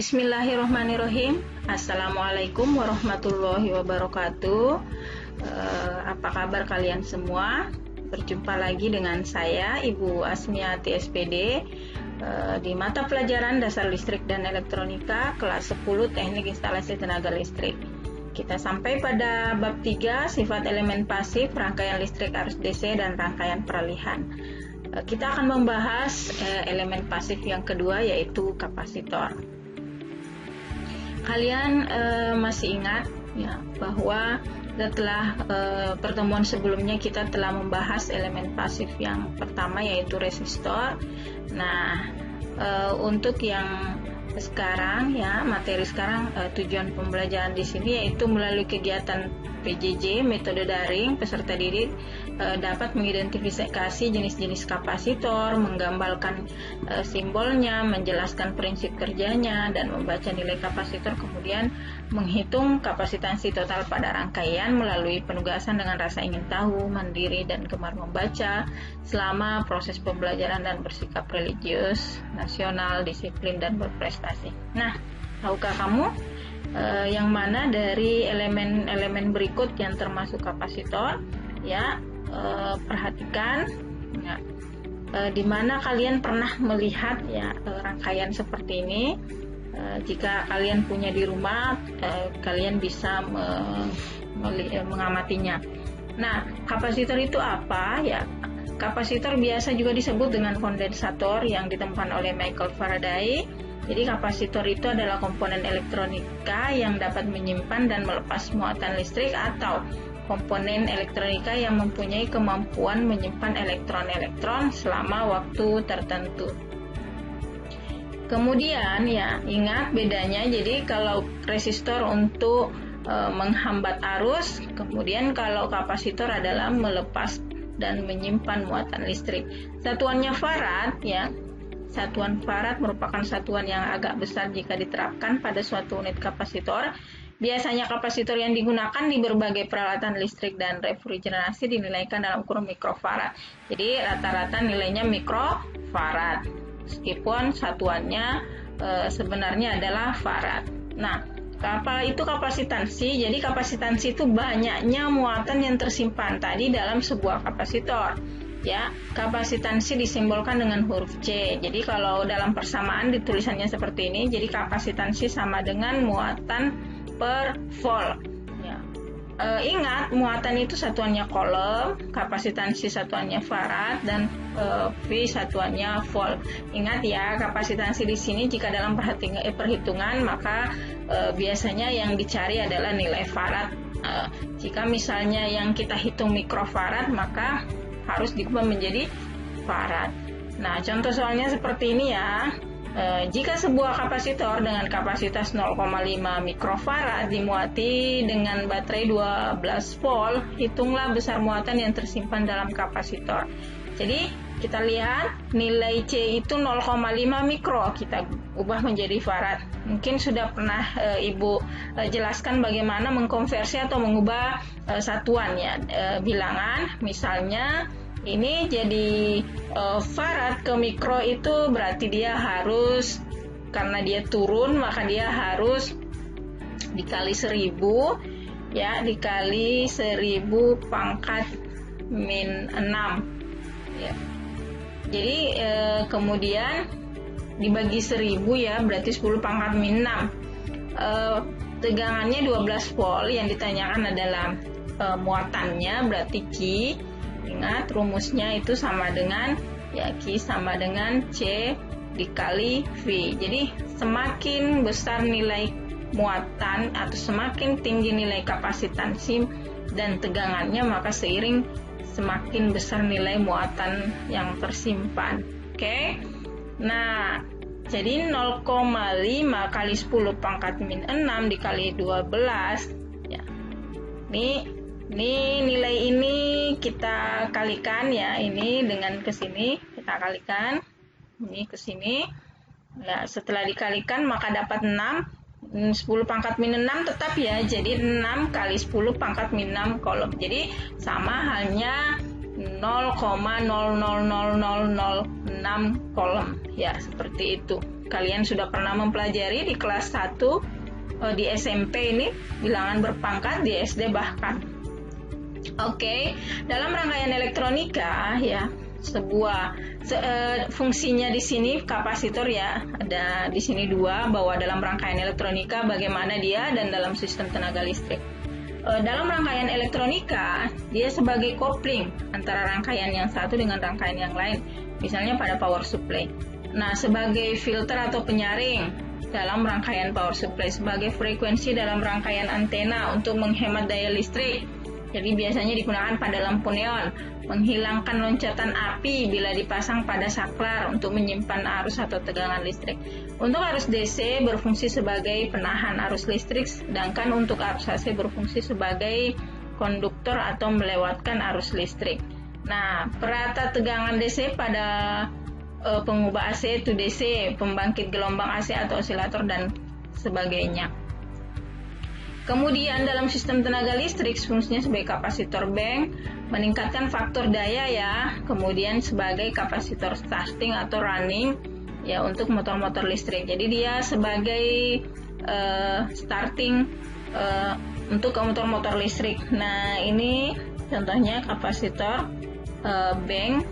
Bismillahirrahmanirrahim. Assalamualaikum warahmatullahi wabarakatuh. Apa kabar kalian semua? Berjumpa lagi dengan saya, Ibu Asmiati SPD, di mata pelajaran Dasar Listrik dan Elektronika kelas 10 Teknik Instalasi Tenaga Listrik. Kita sampai pada bab 3, sifat elemen pasif, rangkaian listrik arus DC dan rangkaian peralihan. Kita akan membahas elemen pasif yang kedua, yaitu kapasitor. Kalian masih ingat ya bahwa setelah pertemuan sebelumnya kita telah membahas elemen pasif yang pertama, yaitu resistor. Nah, untuk yang sekarang ya, materi sekarang, tujuan pembelajaran di sini yaitu melalui kegiatan PJJ metode daring, peserta didik dapat mengidentifikasi jenis-jenis kapasitor, menggambarkan simbolnya, menjelaskan prinsip kerjanya, dan membaca nilai kapasitor, kemudian menghitung kapasitansi total pada rangkaian melalui penugasan dengan rasa ingin tahu, mandiri, dan gemar membaca selama proses pembelajaran dan bersikap religius, nasional, disiplin, dan berprestasi. Nah, tahukah kamu yang mana dari elemen-elemen berikut yang termasuk kapasitor? Ya, perhatikan ya, di mana kalian pernah melihat ya rangkaian seperti ini. Jika kalian punya di rumah, kalian bisa mengamatinya. Nah, kapasitor itu apa ya? Kapasitor biasa juga disebut dengan kondensator yang ditemukan oleh Michael Faraday. Jadi kapasitor itu adalah komponen elektronika yang dapat menyimpan dan melepas muatan listrik, atau komponen elektronika yang mempunyai kemampuan menyimpan elektron-elektron selama waktu tertentu. Kemudian ya, ingat bedanya. Jadi kalau resistor untuk menghambat arus, kemudian kalau kapasitor adalah melepas dan menyimpan muatan listrik. Satuannya farad ya. Satuan farad merupakan satuan yang agak besar jika diterapkan pada suatu unit kapasitor. Biasanya kapasitor yang digunakan di berbagai peralatan listrik dan refrigerasi dinilaikan dalam kurun mikrofarad. Jadi rata-rata nilainya mikrofarad, meskipun satuannya sebenarnya adalah farad. Nah, apa itu kapasitansi? Jadi kapasitansi itu banyaknya muatan yang tersimpan tadi dalam sebuah kapasitor. Ya, kapasitansi disimbolkan dengan huruf C. Jadi kalau dalam persamaan ditulisannya seperti ini. Jadi kapasitansi sama dengan muatan per volt. Ya. Ingat, muatan itu satuannya coulomb, kapasitansi satuannya farad, dan V satuannya volt. Ingat ya, kapasitansi di sini jika dalam perhitungan maka biasanya yang dicari adalah nilai farad. Jika misalnya yang kita hitung mikrofarad, maka harus diubah menjadi farad. Nah, contoh soalnya seperti ini ya. Jika sebuah kapasitor dengan kapasitas 0,5 mikrofarad dimuati dengan baterai 12 volt, hitunglah besar muatan yang tersimpan dalam kapasitor. Jadi, kita lihat nilai C itu 0,5 mikro, kita ubah menjadi farad. Mungkin sudah pernah Ibu jelaskan bagaimana mengkonversi atau mengubah satuan ya, bilangan. Misalnya ini jadi farad ke mikro, itu berarti dia harus, karena dia turun maka dia harus dikali 1000 ya, dikali 1000 pangkat min 6 ya. Jadi kemudian dibagi 1000 ya, berarti 10 pangkat min 6. Tegangannya 12 volt, yang ditanyakan adalah muatannya, berarti Q. Ingat rumusnya itu sama dengan ya, Q sama dengan C dikali V. Jadi semakin besar nilai muatan atau semakin tinggi nilai kapasitansi dan tegangannya, maka seiring semakin besar nilai muatan yang tersimpan. Oke. Nah, jadi 0,5 kali 10 pangkat min 6 dikali 12 ya. Ini nilai ini kita kalikan ya, ini dengan kesini kita kalikan, ini kesini ya. Setelah dikalikan maka dapat 6. 10 pangkat min 6 tetap ya, jadi 6 kali 10 pangkat min 6 kolom. Jadi sama halnya 0,000006 coulomb. Ya, seperti itu. Kalian sudah pernah mempelajari di kelas 1 di SMP ini, bilangan berpangkat, di SD bahkan. Oke, dalam rangkaian elektronika ya, fungsinya di sini kapasitor ya, ada di sini dua, bahwa dalam rangkaian elektronika bagaimana dia dan dalam sistem tenaga listrik. Dalam rangkaian elektronika dia sebagai kopling antara rangkaian yang satu dengan rangkaian yang lain, misalnya pada power supply. Nah, sebagai filter atau penyaring dalam rangkaian power supply, sebagai frekuensi dalam rangkaian antena untuk menghemat daya listrik. Jadi biasanya digunakan pada lampu neon, menghilangkan loncatan api bila dipasang pada saklar untuk menyimpan arus atau tegangan listrik. Untuk arus DC berfungsi sebagai penahan arus listrik, sedangkan untuk arus AC berfungsi sebagai konduktor atau melewatkan arus listrik. Nah, perata tegangan DC pada pengubah AC to DC, pembangkit gelombang AC atau osilator dan sebagainya. Kemudian dalam sistem tenaga listrik fungsinya sebagai kapasitor bank, meningkatkan faktor daya ya. Kemudian sebagai kapasitor starting atau running ya untuk motor-motor listrik. Jadi dia sebagai starting untuk motor-motor listrik. Nah, ini contohnya kapasitor bank.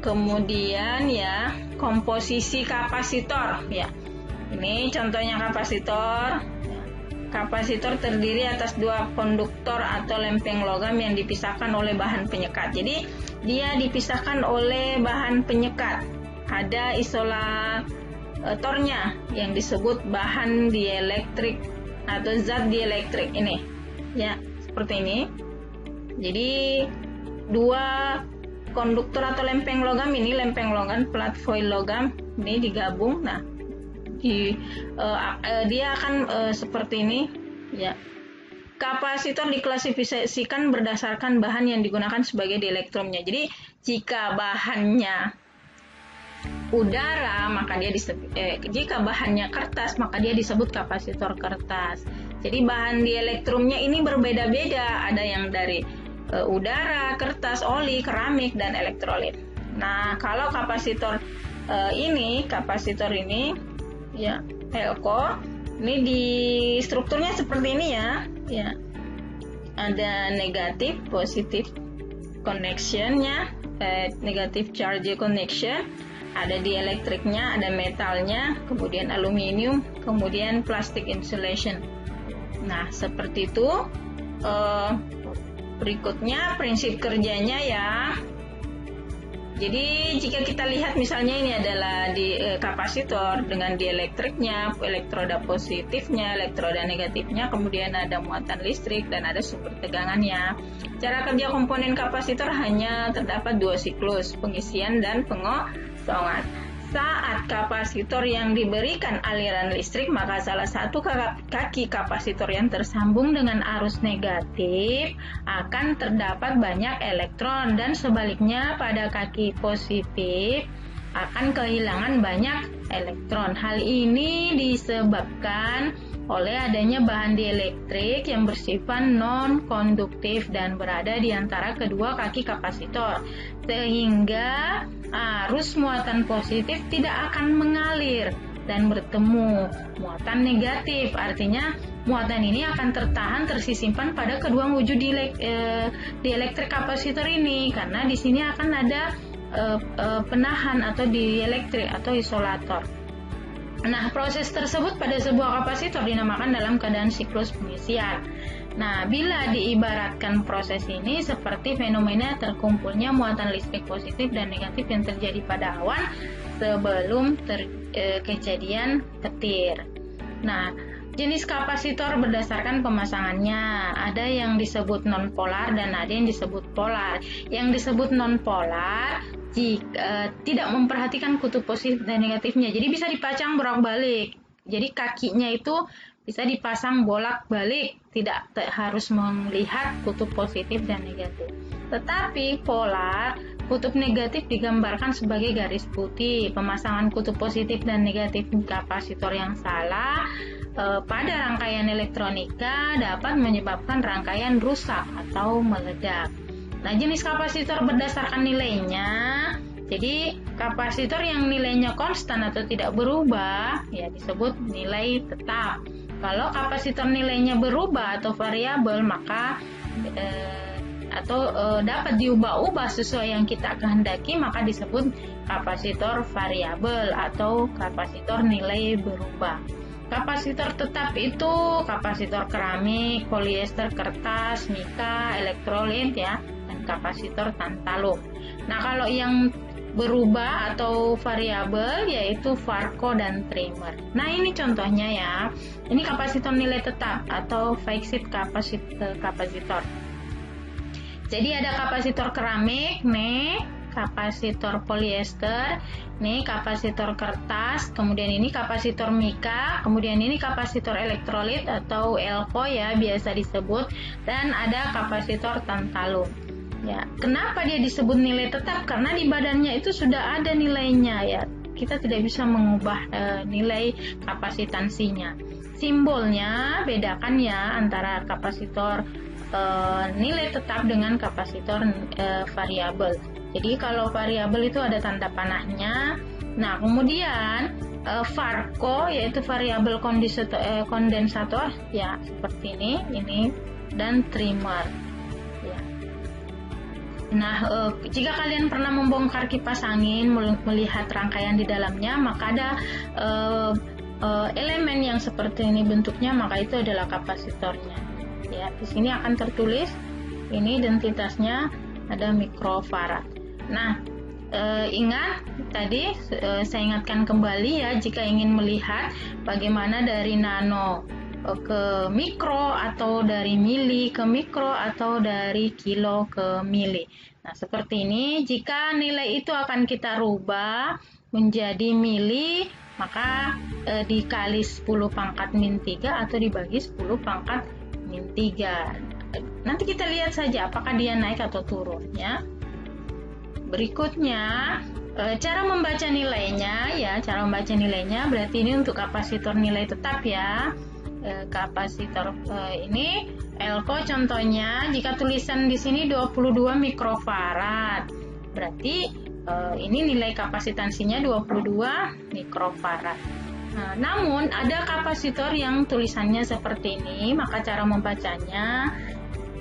Kemudian ya komposisi kapasitor ya. Ini contohnya kapasitor. Kapasitor terdiri atas dua konduktor atau lempeng logam yang dipisahkan oleh bahan penyekat. Jadi dia dipisahkan oleh bahan penyekat. Ada isolatornya yang disebut bahan dielektrik atau zat dielektrik ini. Ya, seperti ini. Jadi dua konduktor atau lempeng logam ini, lempeng logam, flat foil logam ini digabung. Nah, dia akan seperti ini ya. Kapasitor diklasifikasikan berdasarkan bahan yang digunakan sebagai dielektromnya. Jadi jika bahannya udara maka dia disebut jika bahannya kertas maka dia disebut kapasitor kertas. Jadi bahan dielektromnya ini berbeda-beda, ada yang dari udara, kertas, oli, keramik dan elektrolit. Nah, kalau kapasitor ini ya, Elko ini di strukturnya seperti ini ya. Ya. Ada negatif, positif connectionnya, negatif charge connection, ada dielektriknya, ada metalnya, kemudian aluminium, kemudian plastik insulation. Nah, seperti itu. Berikutnya prinsip kerjanya ya. Jadi jika kita lihat misalnya ini adalah di kapasitor dengan dielektriknya, elektroda positifnya, elektroda negatifnya, kemudian ada muatan listrik dan ada sumber tegangannya. Cara kerja komponen kapasitor hanya terdapat dua siklus, pengisian dan pengosongan. Saat kapasitor yang diberikan aliran listrik, maka salah satu kaki kapasitor yang tersambung dengan arus negatif akan terdapat banyak elektron dan sebaliknya pada kaki positif akan kehilangan banyak elektron. Hal ini disebabkan oleh adanya bahan dielektrik yang bersifat non-konduktif dan berada di antara kedua kaki kapasitor, sehingga arus muatan positif tidak akan mengalir dan bertemu muatan negatif. Artinya muatan ini akan tersimpan pada kedua wujud dielektrik kapasitor ini, karena di sini akan ada penahan atau dielektrik atau isolator. Nah, proses tersebut pada sebuah kapasitor dinamakan dalam keadaan siklus pengisian. Nah, bila diibaratkan proses ini seperti fenomena terkumpulnya muatan listrik positif dan negatif yang terjadi pada awan sebelum kejadian petir. Nah, jenis kapasitor berdasarkan pemasangannya. Ada yang disebut non-polar dan ada yang disebut polar. Yang disebut non-polar jika tidak memperhatikan kutub positif dan negatifnya. Jadi bisa dipasang bolak-balik. Jadi kakinya itu bisa dipasang bolak-balik, tidak harus melihat kutub positif dan negatif. Tetapi polar, kutub negatif digambarkan sebagai garis putih. Pemasangan kutub positif dan negatif kapasitor yang salah pada rangkaian elektronika dapat menyebabkan rangkaian rusak atau meledak. Nah, jenis kapasitor berdasarkan nilainya. Jadi, kapasitor yang nilainya konstan atau tidak berubah ya disebut nilai tetap. Kalau kapasitor nilainya berubah atau variabel, maka dapat diubah-ubah sesuai yang kita kehendaki, maka disebut kapasitor variabel atau kapasitor nilai berubah. Kapasitor tetap itu kapasitor keramik, polyester, kertas, mika, elektrolit ya, dan kapasitor tantalum. Nah, kalau yang berubah atau variabel yaitu Farco dan Trimmer. Nah, ini contohnya ya. Ini kapasitor nilai tetap atau fixed kapasitor. Jadi ada kapasitor keramik, nih, kapasitor polyester, nih kapasitor kertas, kemudian ini kapasitor mika, kemudian ini kapasitor elektrolit atau elko ya biasa disebut, dan ada kapasitor tantalum. Ya, kenapa dia disebut nilai tetap? Karena di badannya itu sudah ada nilainya ya. Kita tidak bisa mengubah nilai kapasitansinya. Simbolnya bedakan ya antara kapasitor nilai tetap dengan kapasitor variabel. Jadi kalau variabel itu ada tanda panahnya. Nah, kemudian Farco yaitu variabel kondensator ya seperti ini dan Trimmer. Ya. Nah, jika kalian pernah membongkar kipas angin, melihat rangkaian di dalamnya, maka ada elemen yang seperti ini bentuknya, maka itu adalah kapasitornya. Ya, di sini akan tertulis ini identitasnya ada mikrofarad. Nah, ingat tadi saya ingatkan kembali ya, jika ingin melihat bagaimana dari nano ke mikro atau dari mili ke mikro atau dari kilo ke mili. Nah, seperti ini. Jika nilai itu akan kita rubah menjadi mili, maka dikali 10 pangkat min 3 atau dibagi 10 pangkat min 3. Nanti kita lihat saja apakah dia naik atau turun ya. Berikutnya cara membaca nilainya ya, cara membaca nilainya berarti ini untuk kapasitor nilai tetap ya. Kapasitor ini elko contohnya, jika tulisan di sini 22 mikrofarad, berarti ini nilai kapasitansinya 22 mikrofarad. Nah, namun ada kapasitor yang tulisannya seperti ini, maka cara membacanya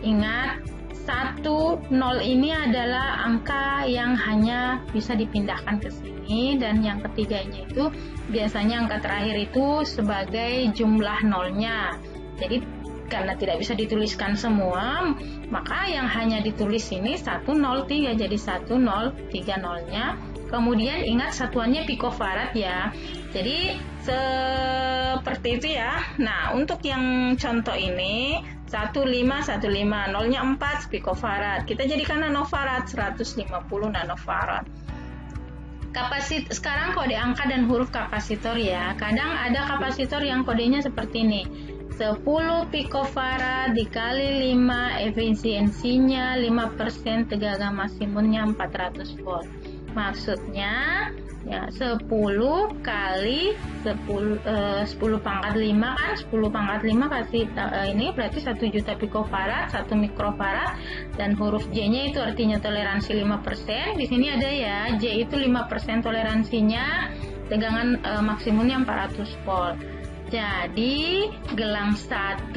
ingat 10 ini adalah angka yang hanya bisa dipindahkan ke sini, dan yang ketiganya itu biasanya angka terakhir itu sebagai jumlah nolnya. Jadi karena tidak bisa dituliskan semua, maka yang hanya ditulis ini 103, jadi 103 nolnya. Kemudian ingat satuannya pikofarad ya. Jadi seperti itu ya. Nah, untuk yang contoh ini 1515, nolnya 4 pikofarad. Kita jadikan nanofarad, 150 nanofarad. Sekarang kode angka dan huruf kapasitor ya. Kadang ada kapasitor yang kodenya seperti ini. 10 pikofarad dikali 5, efisiensinya 5%, tegangan maksimumnya 400 volt. Maksudnya ya 10 kali 10 pangkat 5 kan, 10 pangkat 5 kasih ini berarti 1 juta pikofarad, 1 mikrofarad, dan huruf J-nya itu artinya toleransi 5%. Di sini ada ya, J itu 5% toleransinya, tegangan maksimumnya 400 volt. Jadi gelang 1.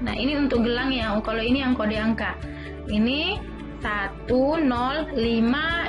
Nah, ini untuk gelang ya. Kalau ini yang kode angka. Ini 105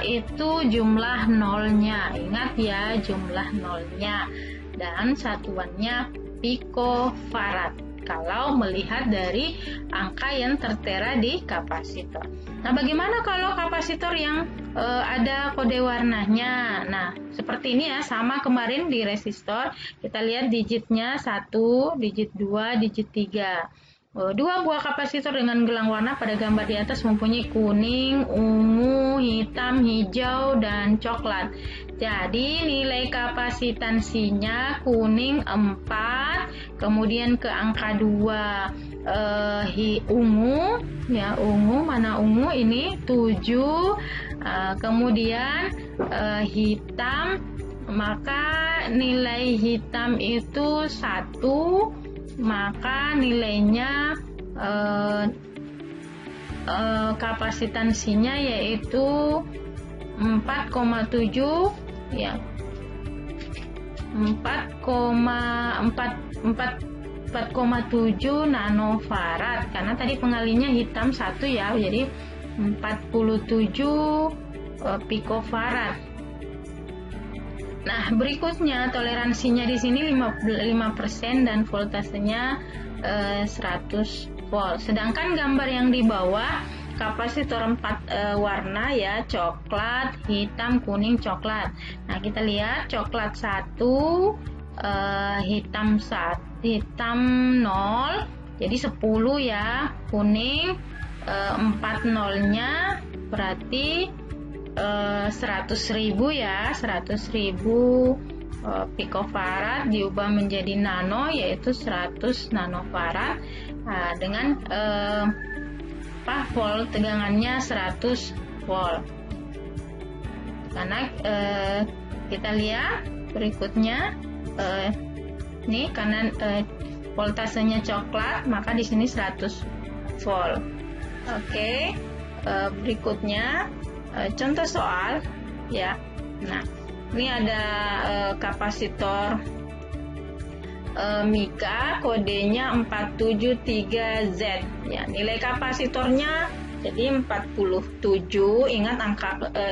itu jumlah nolnya. Ingat ya, jumlah nolnya. Dan satuannya pikofarad kalau melihat dari angka yang tertera di kapasitor. Nah, bagaimana kalau kapasitor yang ada kode warnanya? Nah, seperti ini ya, sama kemarin di resistor. Kita lihat digitnya 1, digit 2, digit 3. Dua buah kapasitor dengan gelang warna pada gambar di atas mempunyai kuning, ungu, hitam, hijau, dan coklat. Jadi nilai kapasitansinya kuning 4, kemudian ke angka 2 ungu, ya ungu, mana ungu ini 7, kemudian hitam, maka nilai hitam itu 1, maka nilainya kapasitansinya yaitu 4,7 ya 4,7 nanofarad, karena tadi pengalinya hitam 1 ya, jadi 47 pikofarad. Nah, berikutnya toleransinya di sini 5% dan voltasenya 100 volt. Sedangkan gambar yang di bawah kapasitor 4 warna ya, coklat, hitam, kuning, coklat. Nah, kita lihat coklat 1, hitam 0, jadi 10 ya, kuning 4 nolnya berarti 100.000 ya, 100.000 pikofarad diubah menjadi nano yaitu 100 nanofarad. Nah, dengan volt tegangannya 100 volt. Karena kita lihat berikutnya nih, karena voltasenya coklat maka di sini 100 volt. Oke. Berikutnya contoh soal ya. Nah, ini ada kapasitor Mika, kodenya 473Z ya. Nilai kapasitornya jadi 47. Ingat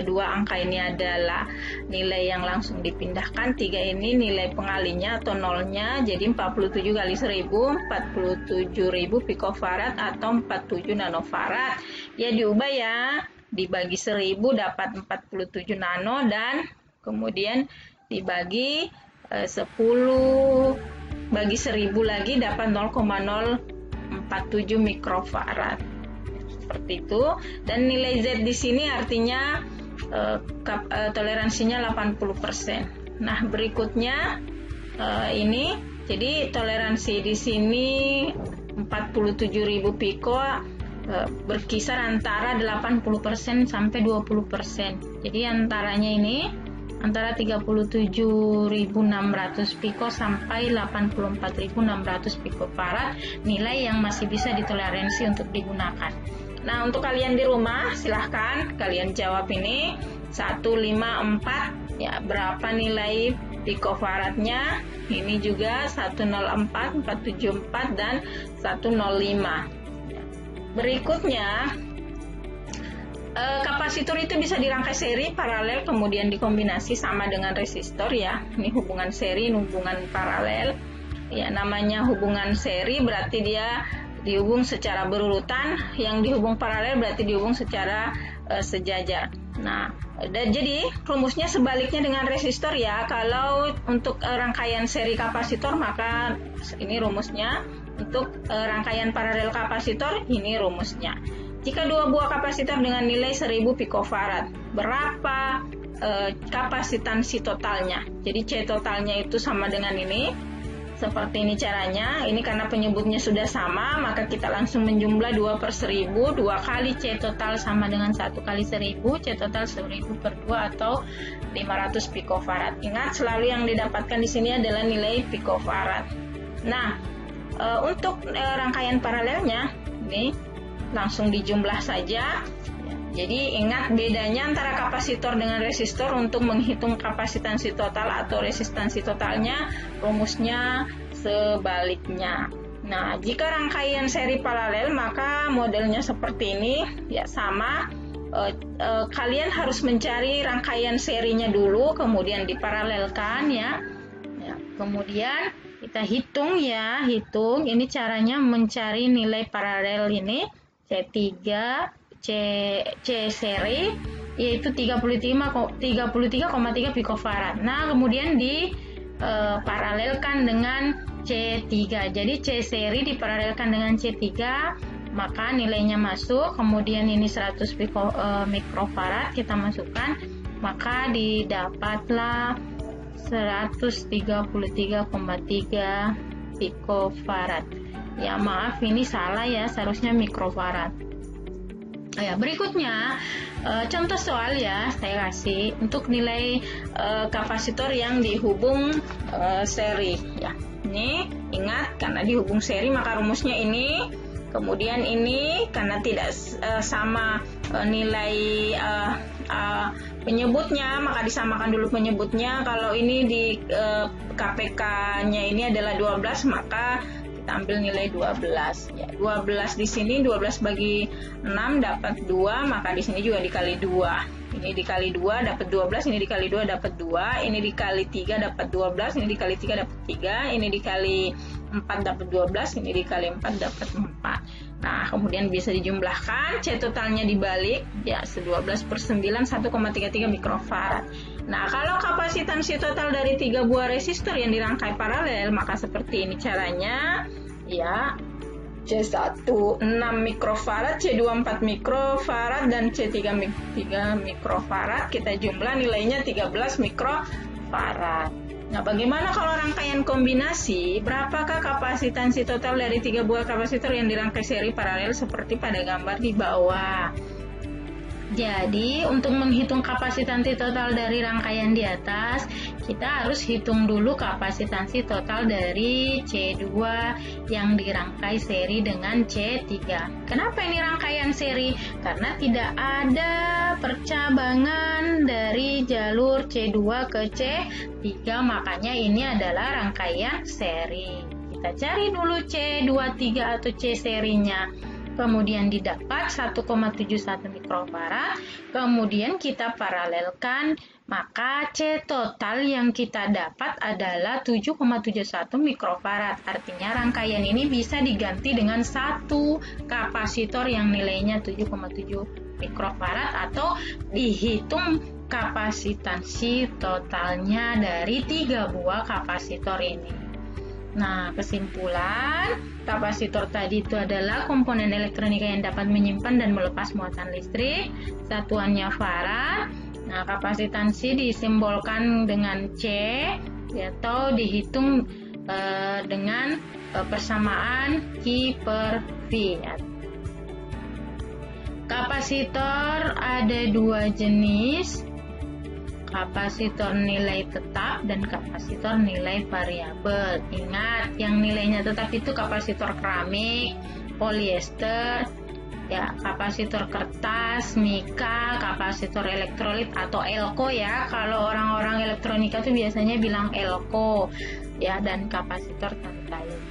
dua angka ini adalah nilai yang langsung dipindahkan, 3 ini nilai pengalinya atau nolnya, jadi 47 kali 1000 47.000 pikofarad atau 47 nanofarad ya. Diubah ya, dibagi 1000 dapat 47 nano, dan kemudian dibagi 10 bagi 1000 lagi dapat 0,047 mikrofarad. Seperti itu. Dan nilai Z di sini artinya toleransinya 80%. Nah, berikutnya ini jadi toleransi di sini 47.000 piko berkisar antara 80% sampai 20%. Jadi antaranya ini antara 37.600 piko sampai 84.600 pikofarad nilai yang masih bisa ditoleransi untuk digunakan. Nah, untuk kalian di rumah silahkan kalian jawab ini 154 ya, berapa nilai pikofaradnya. Ini juga 104, 474 dan 105. Berikutnya kapasitor itu bisa dirangkai seri, paralel, kemudian dikombinasi sama dengan resistor ya. Ini hubungan seri, hubungan paralel. Ya, namanya hubungan seri berarti dia dihubung secara berurutan, yang dihubung paralel berarti dihubung secara sejajar. Nah, jadi rumusnya sebaliknya dengan resistor ya. Kalau untuk rangkaian seri kapasitor maka ini rumusnya. Untuk rangkaian paralel kapasitor ini rumusnya. Jika dua buah kapasitor dengan nilai 1000 pikofarad, berapa kapasitansi totalnya? Jadi C totalnya itu sama dengan ini. Seperti ini caranya. Ini karena penyebutnya sudah sama, maka kita langsung menjumlah 2/1000. 2 kali C total sama dengan 1 kali 1000. C total 1000 per 2 atau 500 pikofarad. Ingat, selalu yang didapatkan di sini adalah nilai pikofarad. Nah, untuk rangkaian paralelnya ini langsung dijumlah saja. Jadi ingat bedanya antara kapasitor dengan resistor. Untuk menghitung kapasitansi total atau resistansi totalnya, rumusnya sebaliknya. Nah, jika rangkaian seri paralel maka modelnya seperti ini ya, sama. Kalian harus mencari rangkaian serinya dulu, kemudian diparalelkan ya. Kemudian kita hitung ya, ini caranya mencari nilai paralel ini C3 C seri yaitu 33,3 pikofarad. Nah, kemudian diparalelkan dengan C3. Jadi C seri diparalelkan dengan C3, maka nilainya masuk. Kemudian ini 100 mikrofarad kita masukkan, maka didapatlah 133,3 pikofarad. Ya, maaf ini salah ya, seharusnya mikrofarad. Ya, berikutnya contoh soal ya, saya kasih untuk nilai kapasitor yang dihubung seri ya. Ini ingat, karena dihubung seri maka rumusnya ini Kemudian ini karena tidak sama nilai penyebutnya, maka disamakan dulu penyebutnya. Kalau ini di KPK-nya ini adalah 12, maka kita ambil nilai 12. Ya, 12 di sini 12 bagi 6 dapat 2, maka di sini juga dikali 2. Ini dikali 2 dapat 12, ini dikali 2 dapat 2, ini dikali 3 dapat 12, ini dikali 3 dapat 3, ini dikali 4 dapat 12, ini dikali 4 dapat 4. Nah, kemudian bisa dijumlahkan, C totalnya dibalik, ya 12 per 9, 1,33 mikrofarad. Nah, kalau kapasitansi total dari 3 buah resistor yang dirangkai paralel, maka seperti ini caranya, ya. C1 6 mikrofarad, C2 4 mikrofarad, dan C3 3 mikrofarad. Kita jumlah nilainya 13 mikrofarad. Nah, bagaimana kalau rangkaian kombinasi? Berapakah kapasitansi total dari 3 buah kapasitor yang dirangkai seri paralel seperti pada gambar di bawah? Jadi, untuk menghitung kapasitansi total dari rangkaian di atas, kita harus hitung dulu kapasitansi total dari C2 yang dirangkai seri dengan C3. Kenapa ini rangkaian seri? Karena tidak ada percabangan dari jalur C2 ke C3, makanya ini adalah rangkaian seri. Kita cari dulu C23 atau C serinya. Kemudian didapat 1,71 mikrofarad, kemudian kita paralelkan, maka C total yang kita dapat adalah 7,71 mikrofarad. Artinya rangkaian ini bisa diganti dengan satu kapasitor yang nilainya 7,7 mikrofarad, atau dihitung kapasitansi totalnya dari 3 buah kapasitor ini. Nah, kesimpulan, kapasitor tadi itu adalah komponen elektronika yang dapat menyimpan dan melepas muatan listrik, satuannya farad. Nah, kapasitansi disimbolkan dengan C, atau dihitung dengan persamaan Q per V. Kapasitor ada 2 jenis, kapasitor nilai tetap dan kapasitor nilai variabel. Ingat, yang nilainya tetap itu kapasitor keramik, polyester, ya, kapasitor kertas, mika, kapasitor elektrolit atau elko, ya. Kalau orang-orang elektronika itu biasanya bilang elko, ya, dan kapasitor tantalum.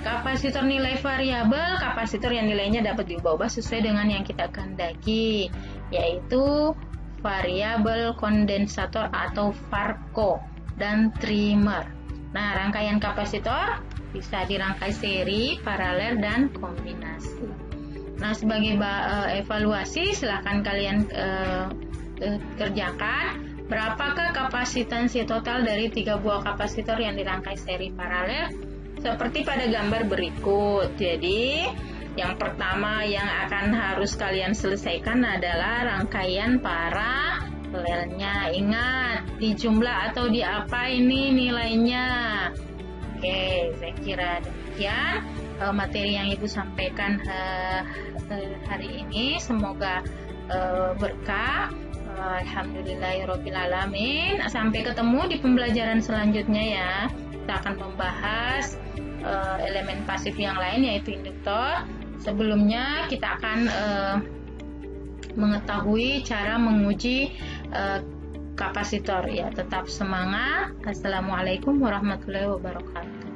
Kapasitor nilai variabel, kapasitor yang nilainya dapat diubah-ubah sesuai dengan yang kita kehendaki, yaitu variabel kondensator atau varco dan trimmer. Nah, rangkaian kapasitor bisa dirangkai seri, paralel, dan kombinasi. Nah, sebagai evaluasi, silahkan kalian kerjakan. Berapakah kapasitansi total dari 3 buah kapasitor yang dirangkai seri paralel? Seperti pada gambar berikut. Jadi, yang pertama yang akan harus kalian selesaikan adalah rangkaian paralelnya. Ingat, dijumlah atau diapa ini nilainya. Oke, saya kira demikian materi yang Ibu sampaikan hari ini. Semoga berkah. Alhamdulillahirobbilalamin. Sampai ketemu di pembelajaran selanjutnya, ya. Kita akan membahas elemen pasif yang lain, yaitu induktor. Sebelumnya kita akan mengetahui cara menguji kapasitor, ya. Tetap semangat. Assalamualaikum warahmatullahi wabarakatuh.